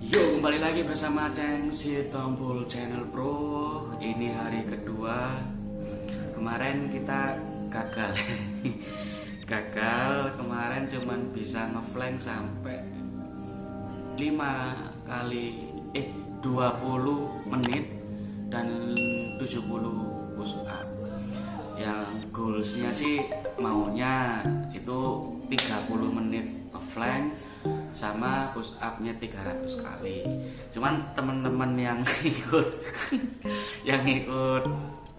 Yo, kembali lagi bersama Ceng si Tombol Channel Pro. Ini hari kedua. Kemarin kita gagal. Gagal kemarin cuman bisa ngeflank sampai 20 menit dan 70 push up. Yang goalsnya sih maunya itu 30 menit ngeflank sama push upnya 300 kali. Cuman teman-teman yang ikut yang ikut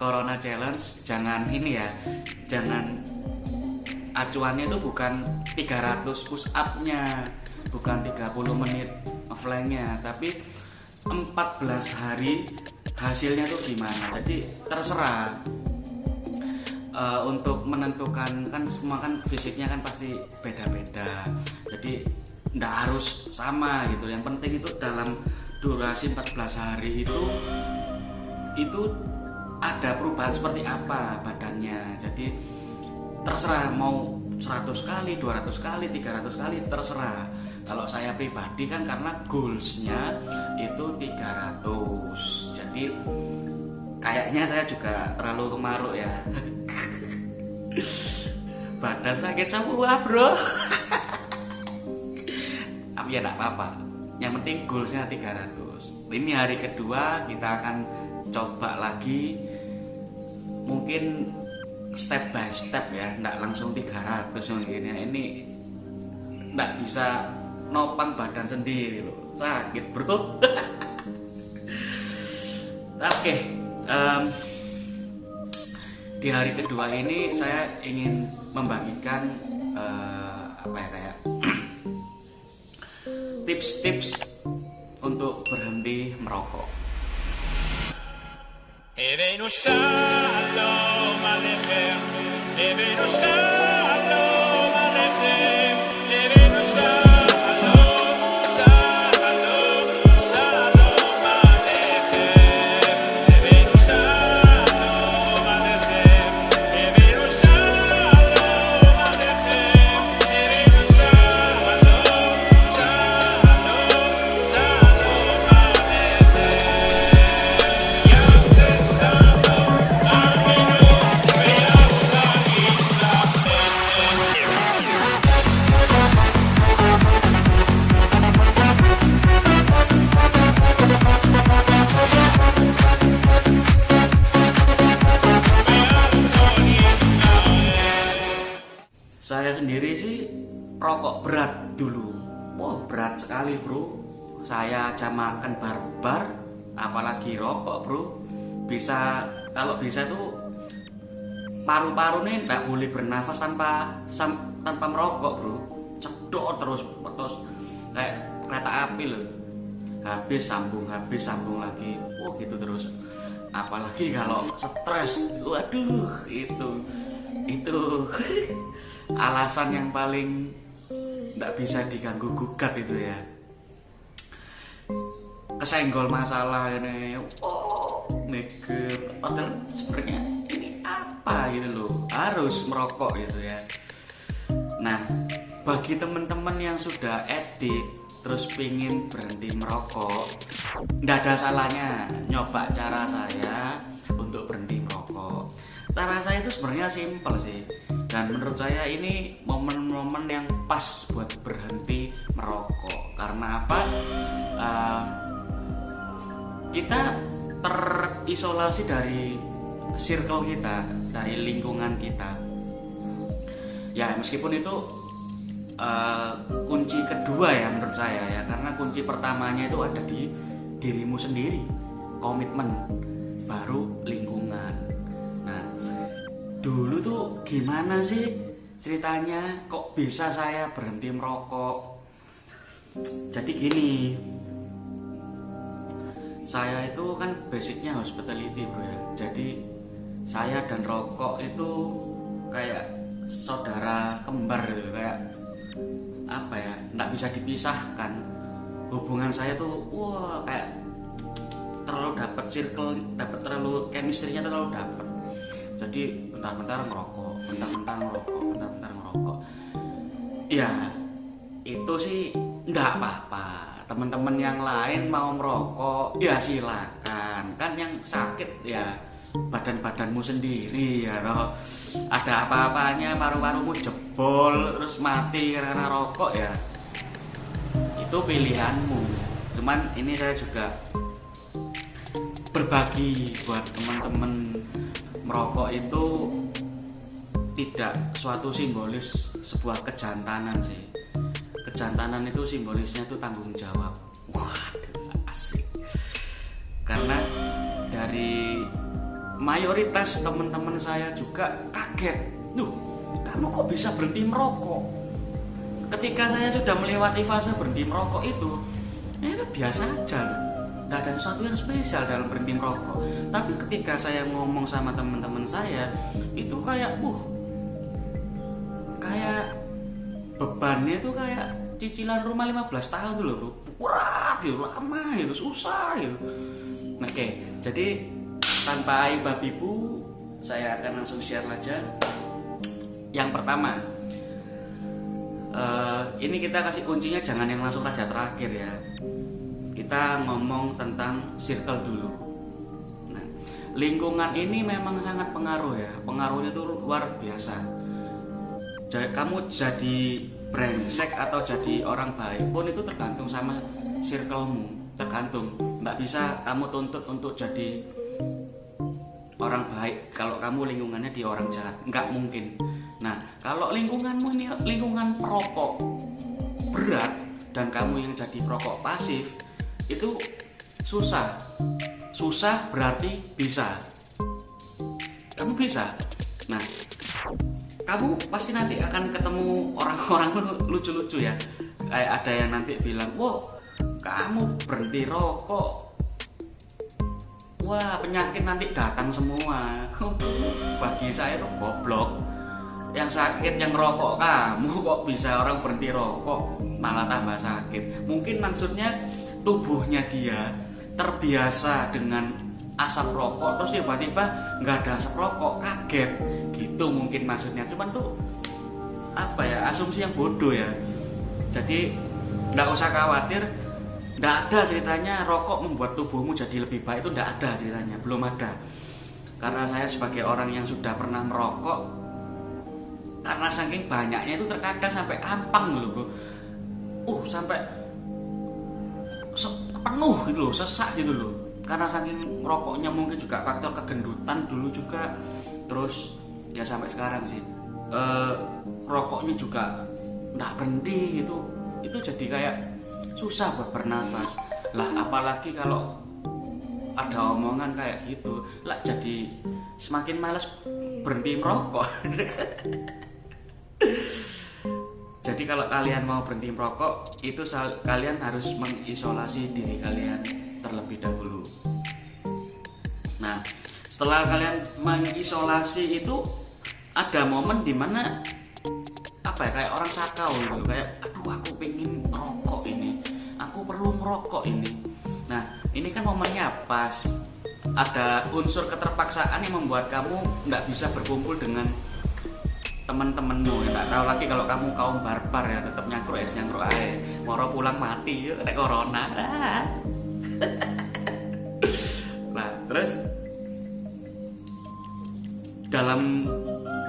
Corona Challenge jangan ini ya, jangan acuannya itu bukan 300 push upnya, bukan 30 menit ngeflanknya, tapi 14 hari hasilnya tuh gimana. Jadi terserah untuk menentukan, kan semua kan fisiknya kan pasti beda-beda, jadi nggak harus sama gitu. Yang penting itu dalam durasi 14 hari itu ada perubahan seperti apa badannya. Jadi terserah mau 100 kali, 200 kali, 300 kali, terserah. Kalau saya pribadi kan karena goalsnya itu 300, jadi kayaknya saya juga terlalu kemaruk ya. Badan sakit semua bro. Tapi ya gak apa-apa, yang penting goalsnya 300. Ini hari kedua, kita akan coba lagi, mungkin step by step ya, nggak langsung 300 mungkin ya. Ini nggak bisa nopang badan sendiri loh, sakit bro. Oke, di hari kedua ini saya ingin membagikan kayak tips-tips untuk berhenti merokok. הבאנו שלום עליכם, הבאנו שלום עליכם, הבאנו שלום, שלום, שלום עליכם, הבאנו שלום עליכם, הבאנו שלום עליכם, הבאנו שלום, שלום, שלום עליכם. Saya sendiri sih rokok berat dulu. Wah, berat sekali bro. Saya aja makan barbar, apalagi rokok bro. Kalau bisa tuh paru-paru nih nggak boleh bernafas tanpa merokok bro. Cedok terus kayak kereta api loh. Habis sambung lagi. Wah gitu terus. Apalagi kalau stres, waduh itu alasan yang paling nggak bisa diganggu gugat itu ya. Kesenggol masalah ini, mikir, padahal sebenarnya ini apa gitu loh, harus merokok gitu ya. Nah, bagi teman-teman yang sudah edik terus pingin berhenti merokok, nggak ada salahnya nyoba cara saya untuk berhenti merokok. Cara saya itu sebenarnya simpel sih, dan menurut saya ini momen-momen yang pas buat berhenti merokok. Karena apa? Kita terisolasi dari circle kita, dari lingkungan kita. Ya meskipun itu kunci kedua ya menurut saya ya, karena kunci pertamanya itu ada di dirimu sendiri, komitmen, baru lingkungan. Nah, dulu tuh gimana sih ceritanya kok bisa saya berhenti merokok? Jadi gini, saya itu kan basicnya hospitality bro ya. Jadi saya dan rokok itu kayak saudara kembar gitu, kayak apa ya, nggak bisa dipisahkan. Hubungan saya tuh wah kayak terlalu dapat circle, dapat terlalu chemistry-nya terlalu dapat. Jadi bentar-bentar ngerokok, bentar-bentar ngerokok. Ya itu sih Nggak apa-apa, teman-teman yang lain mau merokok ya silakan, kan yang sakit ya badan-badanmu sendiri ya loh. Ada apa-apanya paru-parumu jebol terus mati karena rokok ya itu pilihanmu. Cuman ini saya juga berbagi buat teman-teman, merokok itu tidak suatu simbolis sebuah kejantanan sih. Kejantanan itu simbolisnya itu tanggung jawab. Waduh, asik. Karena dari mayoritas teman-teman saya juga kaget. Duh, kamu kok bisa berhenti merokok? Ketika saya sudah melewati fase berhenti merokok itu, ya itu biasa aja loh. Nggak ada sesuatu yang spesial dalam berhenti merokok. Tapi ketika saya ngomong sama teman-teman saya, itu kayak kayak bebannya itu kayak cicilan rumah 15 tahun dulu bro. Berat gitu, lama gitu, susah gitu. Oke, jadi tanpa aib babibu, saya akan langsung share aja. Yang pertama, ini kita kasih kuncinya jangan yang langsung raja terakhir ya. Kita ngomong tentang circle dulu. Nah, lingkungan ini memang sangat pengaruh ya. Pengaruhnya itu luar biasa. Kamu jadi brengsek atau jadi orang baik pun itu tergantung sama circlemu. Tergantung. Nggak bisa kamu tuntut untuk jadi orang baik kalau kamu lingkungannya di orang jahat. Nggak mungkin. Nah, kalau lingkunganmu ini lingkungan perokok berat dan kamu yang jadi perokok pasif, itu susah. Susah berarti bisa. Kamu bisa. Nah, kamu pasti nanti akan ketemu orang-orang lucu-lucu ya. Kayak ada yang nanti bilang, "Wow, kamu berhenti rokok. Wah, penyakit nanti datang semua." Bagi saya itu goblok. Yang sakit yang rokok kamu, kok bisa orang berhenti rokok malah tambah sakit. Mungkin maksudnya tubuhnya dia terbiasa dengan asap rokok, terus tiba-tiba nggak ada asap rokok, kaget gitu mungkin maksudnya. Cuman tuh apa ya, asumsi yang bodoh ya. Jadi nggak usah khawatir, nggak ada ceritanya rokok membuat tubuhmu jadi lebih baik, itu nggak ada ceritanya, belum ada. Karena saya sebagai orang yang sudah pernah merokok, karena saking banyaknya itu terkadang sampai ampang loh bro. Sampai penuh gitu loh, sesak gitu loh. Karena saking rokoknya, mungkin juga faktor kegendutan dulu juga. Terus ya sampai sekarang sih rokoknya juga nggak berhenti gitu. Itu jadi kayak susah buat bernafas. Lah apalagi kalau ada omongan kayak gitu, lah jadi semakin males berhenti merokok. Jadi kalau kalian mau berhenti merokok, itu kalian harus mengisolasi diri kalian terlebih dahulu. Nah, setelah kalian mengisolasi itu ada momen dimana apa ya, kayak orang sakau gitu, kayak aduh aku pengen merokok ini, aku perlu merokok ini. Nah, ini kan momennya pas ada unsur keterpaksaan yang membuat kamu nggak bisa berkumpul dengan teman-temanmu. Nggak tahu lagi kalau kamu kaum barbar ya, tetap nyangkruk aja, moro pulang mati yuk kayak corona. Nah, terus dalam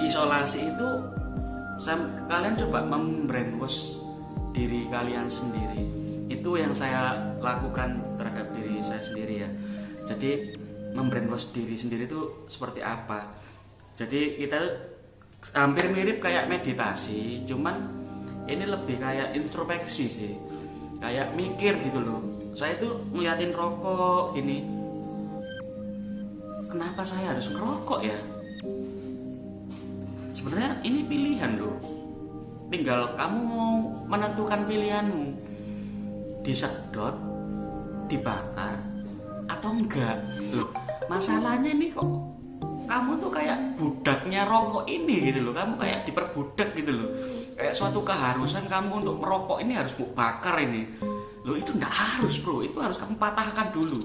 isolasi itu kalian coba membrainwash diri kalian sendiri. Itu yang saya lakukan terhadap diri saya sendiri ya. Jadi membrainwash diri sendiri itu seperti apa? Jadi kita hampir mirip kayak meditasi, cuman ini lebih kayak introspeksi sih, kayak mikir gitu loh. Saya tuh ngeliatin rokok gini, kenapa saya harus ngerokok ya? Sebenarnya ini pilihan loh, tinggal kamu mau menentukan pilihanmu, disedot, dibakar atau enggak loh. Masalahnya ini kok kamu tuh kayak budaknya rokok ini gitu loh. Kamu kayak diperbudak gitu loh. Kayak suatu keharusan kamu untuk merokok ini harus bakar ini. Loh itu enggak harus bro, itu harus kamu patahkan dulu.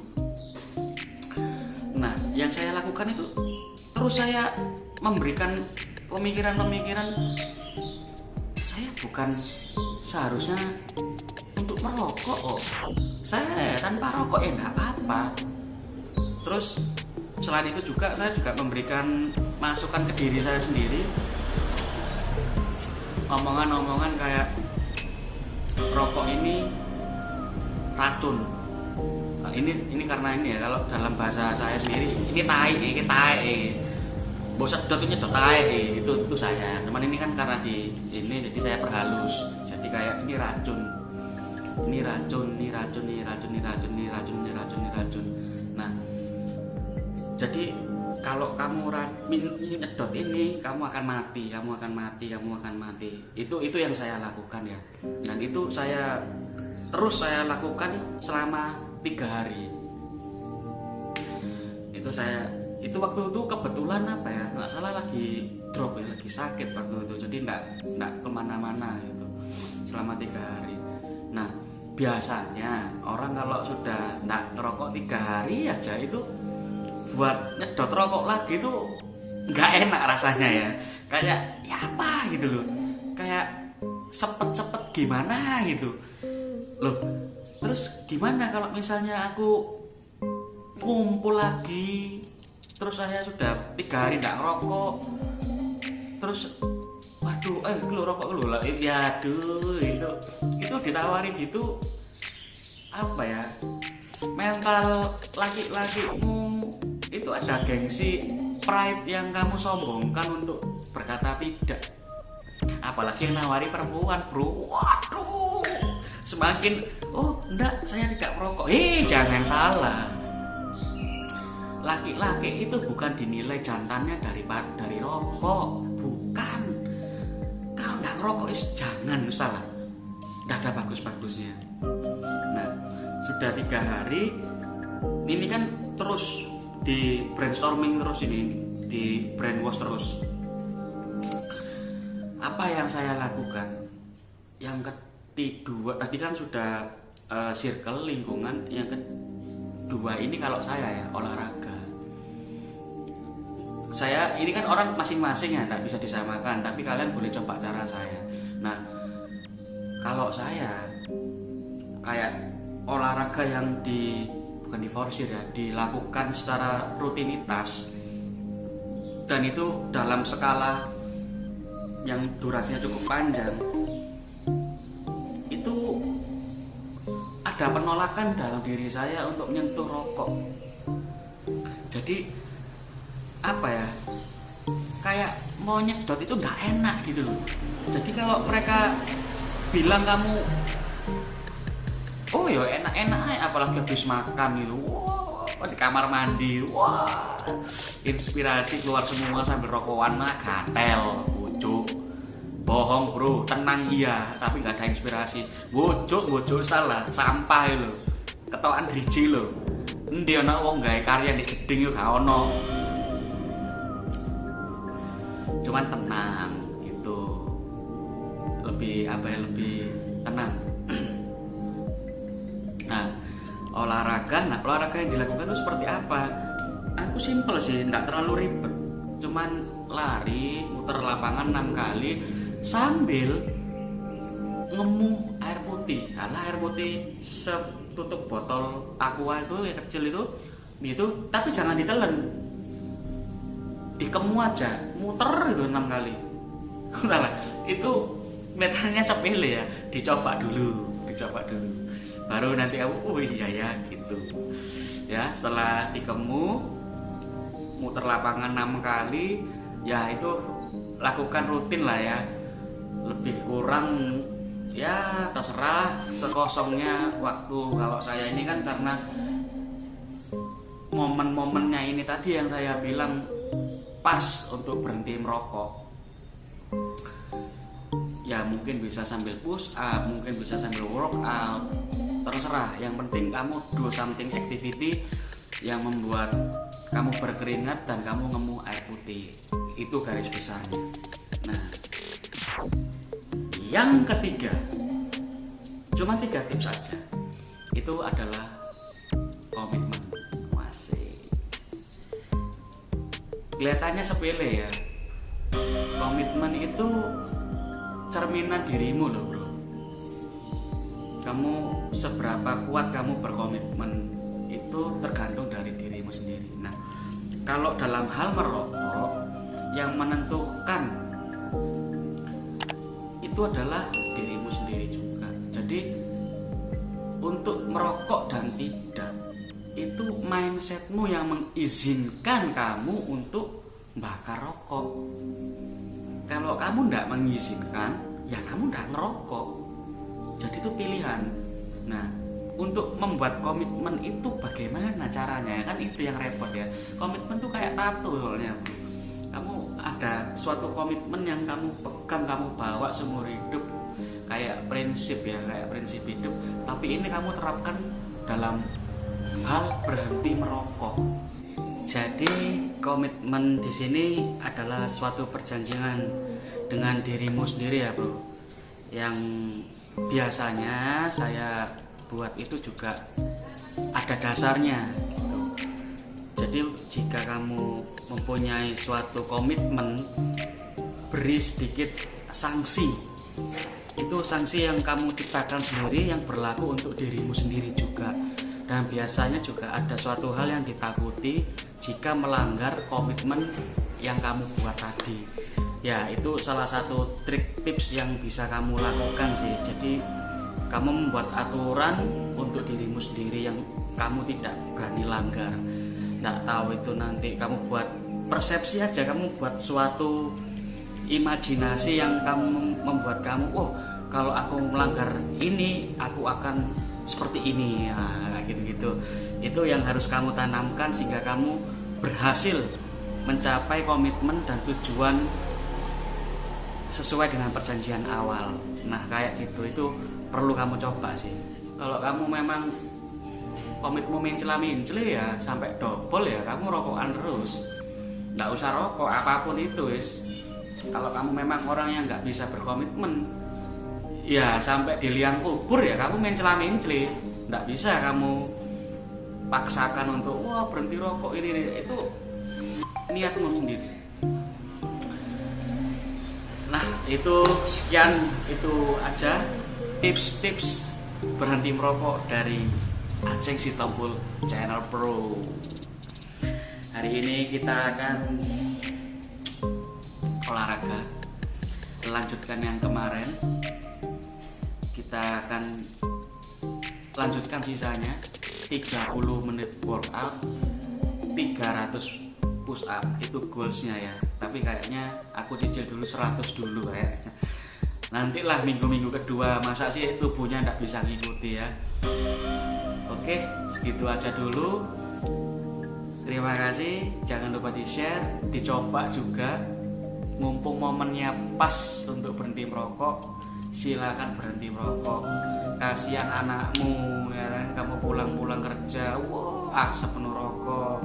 Nah yang saya lakukan itu, terus saya memberikan pemikiran-pemikiran, saya bukan seharusnya untuk merokok kok. Saya tanpa rokok ya nggak apa-apa. Terus selain itu juga saya juga memberikan masukan ke diri saya sendiri, omongan-omongan kayak rokok ini racun. Nah, ini karena ini ya, kalau dalam bahasa saya sendiri ini tai. Bosan dot nyedot tai itu saya. Cuman ini kan karena di ini jadi saya perhalus. Jadi kayak ini racun. Nah, jadi kalau kamu nyedot ini, kamu akan mati. Itu yang saya lakukan ya. Dan itu saya lakukan selama 3 hari. Itu waktu itu kebetulan apa ya, nggak salah lagi drop ya, lagi sakit waktu itu, jadi nggak kemana-mana gitu selama 3 hari. Nah, biasanya orang kalau sudah nggak ngerokok 3 hari aja itu buat nyedot rokok lagi itu nggak enak rasanya ya, kayak ya apa gitu loh, kayak sepet gimana gitu loh. Terus gimana kalau misalnya aku ngumpul lagi, terus saya sudah 3 hari nggak ngerokok, terus waduh lu rokok lu lah, ya aduh, itu ditawari gitu, apa ya, mental laki-lakimu itu ada gengsi, pride yang kamu sombongkan untuk berkata tidak. Apalagi yang nawari perempuan, bro, waduh, semakin enggak, saya tidak merokok. Jangan salah, laki-laki itu bukan dinilai jantannya dari rokok, bukan. Kalau nggak ngerokok jangan, salah, nggak ada bagus-bagusnya. Nah, sudah 3 hari ini kan terus di brainstorming terus, ini di brainwash terus. Apa yang saya lakukan? Yang kedua tadi kan sudah circle lingkungan, yang kedua ini kalau saya ya olahraga. Saya ini kan orang masing-masing ya, tidak bisa disamakan, tapi kalian boleh coba cara saya. Nah, kalau saya kayak olahraga yang bukan diforsir ya, dilakukan secara rutinitas, dan itu dalam skala yang durasinya cukup panjang, itu ada penolakan dalam diri saya untuk menyentuh rokok. Jadi apa ya, kayak mau nyedot itu nggak enak gitu loh. Jadi kalau mereka bilang kamu ya enak-enak, apalagi habis makan gitu, wah, di kamar mandi, wah, inspirasi keluar semua sambil rokokan mah gatel, bucuk, bohong bro, tenang iya, tapi nggak ada inspirasi, bucuk salah, sampah lo, ketokan driji lo, endi ana wong gawe karya di jeding yo gak ono, cuman tenang gitu, lebih lebih tenang. Nah, olahraga yang dilakukan itu seperti apa? Aku simple sih, nggak terlalu ribet, cuman lari muter lapangan 6 kali sambil ngemuh air putih. Air putih setutup botol aqua itu yang kecil itu, tapi jangan ditelan, dikemu aja, muter itu 6 kali. Itu kelihatannya sepele ya, dicoba dulu, baru nanti kamu iya ya gitu ya. Setelah dikemu muter lapangan 6 kali ya, itu lakukan rutin lah ya, lebih kurang ya terserah sekosongnya waktu. Kalau saya ini kan karena momen-momennya ini tadi yang saya bilang pas untuk berhenti merokok ya, mungkin bisa sambil push up, mungkin bisa sambil workout, terserah. Yang penting kamu do something activity yang membuat kamu berkeringat dan kamu ngemuh air putih. Itu garis besarnya. Nah, yang ketiga, cuma 3 tips saja, itu adalah komitmen. Masih kelihatannya sepele ya, komitmen itu cerminan dirimu loh bro. kamu seberapa kuat kamu berkomitmen itu tergantung dari dirimu sendiri. Nah, kalau dalam hal merokok, yang menentukan itu adalah dirimu sendiri juga. Jadi untuk merokok dan tidak, itu mindsetmu yang mengizinkan kamu untuk bakar rokok. Kalau kamu tidak mengizinkan, ya kamu tidak ngerokok. Jadi itu pilihan. Nah, untuk membuat komitmen itu bagaimana caranya? Kan itu yang repot ya. Komitmen tuh kayak tato soalnya. Kamu ada suatu komitmen yang kamu pegang, kamu bawa seumur hidup, kayak prinsip ya, kayak prinsip hidup. Tapi ini kamu terapkan dalam hal berhenti merokok. Jadi komitmen di sini adalah suatu perjanjian dengan dirimu sendiri ya bro. Yang biasanya saya buat itu juga ada dasarnya gitu. Jadi jika kamu mempunyai suatu komitmen, beri sedikit sanksi. Itu sanksi yang kamu ciptakan sendiri, yang berlaku untuk dirimu sendiri juga. Dan biasanya juga ada suatu hal yang ditakuti jika melanggar komitmen yang kamu buat tadi. Ya, itu salah satu trik tips yang bisa kamu lakukan sih. Jadi kamu membuat aturan untuk dirimu sendiri yang kamu tidak berani langgar. Nggak tahu itu nanti kamu buat persepsi aja, kamu buat suatu imajinasi yang kamu membuat kamu, oh kalau aku melanggar ini aku akan seperti ini, nah, gitu-gitu. Itu yang harus kamu tanamkan sehingga kamu berhasil mencapai komitmen dan tujuan sesuai dengan perjanjian awal. Nah kayak gitu, itu perlu kamu coba sih. Kalau kamu memang komitmen mencela-mencela ya sampai double ya, kamu rokokan terus, nggak usah rokok apapun itu wis. Kalau kamu memang orang yang nggak bisa berkomitmen, ya sampai di liang kubur ya kamu mencela-mencela, nggak bisa kamu paksakan untuk wah berhenti rokok ini. Itu niatmu sendiri. Nah itu sekian, itu aja tips-tips berhenti merokok dari Aceng Sitompul Channel Pro. Hari ini kita akan olahraga, lanjutkan yang kemarin. Kita akan lanjutkan sisanya 30 menit workout, 300 push up, itu goalsnya ya. Tapi kayaknya aku cicil dulu 100 dulu kayaknya. Nantilah minggu-minggu kedua, masa sih tubuhnya nggak bisa ngikuti ya. Oke, segitu aja dulu. Terima kasih, jangan lupa di-share, dicoba juga. Mumpung momennya pas untuk berhenti merokok, silakan berhenti merokok. Kasihan anakmu ya kan, kamu pulang-pulang kerja, wah asap penuh rokok.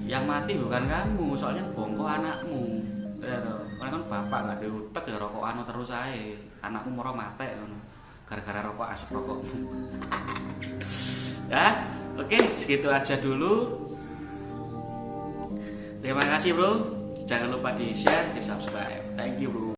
Yang mati bukan kamu, soalnya bongkok anakmu. Ya toh, kan bapak nggak diutek ya rokok anu terus aja. Anakmu moro mate gara-gara rokok asap rokokmu. Ya, oke, segitu aja dulu. Terima kasih bro. Jangan lupa di share, di subscribe. Thank you bro.